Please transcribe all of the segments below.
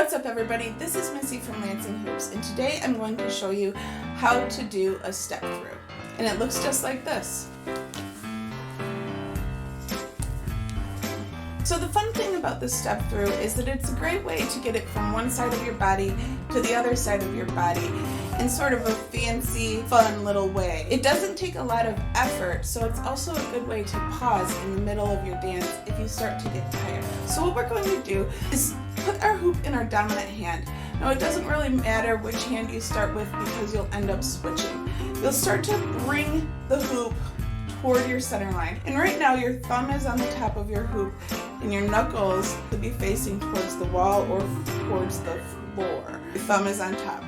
What's up everybody, this is Missy from Lansing Hoops, and today I'm going to show you how to do a step through. And it looks just like this. So the fun thing about this step through is that it's a great way to get it from one side of your body to the other side of your body in sort of a fancy, fun little way. It doesn't take a lot of effort, so it's also a good way to pause in the middle of your dance if you start to get tired. So what we're going to do is put our hoop in our dominant hand. Now it doesn't really matter which hand you start with because you'll end up switching. You'll start to bring the hoop toward your center line. And right now your thumb is on the top of your hoop and your knuckles could be facing towards the wall or towards the floor. Your thumb is on top.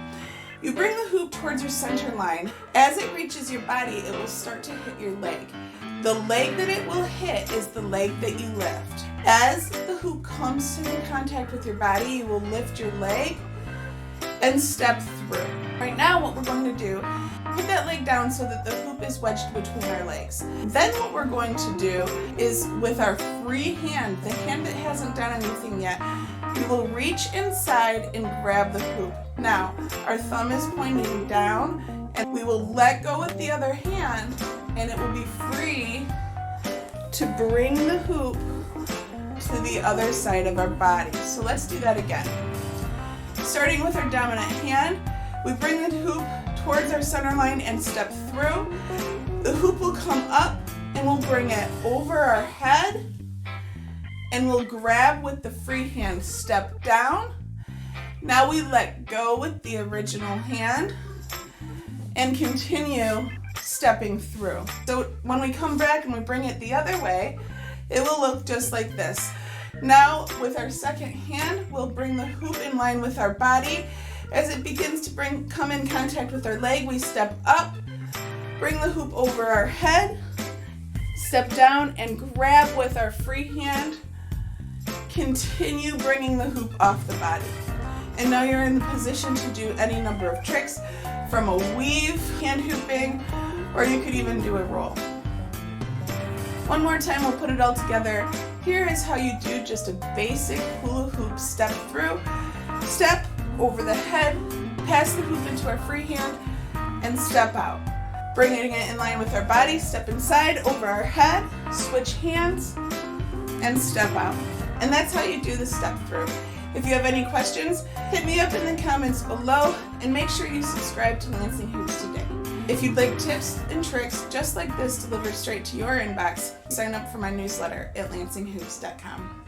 You bring the hoop towards your center line. As it reaches your body, it will start to hit your leg. The leg that it will hit is the leg that you lift. As the hoop comes into contact with your body, you will lift your leg and step through. Right now what we're going to do, put that leg down so that the hoop is wedged between our legs. Then what we're going to do is with our free hand, the hand that hasn't done anything yet, we will reach inside and grab the hoop. Now, our thumb is pointing down and we will let go with the other hand and it will be free to bring the hoop to the other side of our body. So let's do that again. Starting with our dominant hand, we bring the hoop towards our center line and step through. The hoop will come up and we'll bring it over our head and we'll grab with the free hand, step down. Now we let go with the original hand and continue stepping through. So when we come back and we bring it the other way, it will look just like this. Now with our second hand, we'll bring the hoop in line with our body. As it begins to come in contact with our leg, we step up, bring the hoop over our head, step down and grab with our free hand, continue bringing the hoop off the body. And now you're in the position to do any number of tricks, from a weave, hand hooping, or you could even do a roll. One more time, we'll put it all together. Here is how you do just a basic hula hoop step through. Step over the head, pass the hoop into our free hand, and step out. Bringing it in line with our body, step inside, over our head, switch hands, and step out. And that's how you do the step through. If you have any questions, hit me up in the comments below, and make sure you subscribe to Lansing Hoops today. If you'd like tips and tricks just like this delivered straight to your inbox, sign up for my newsletter at lansinghoops.com.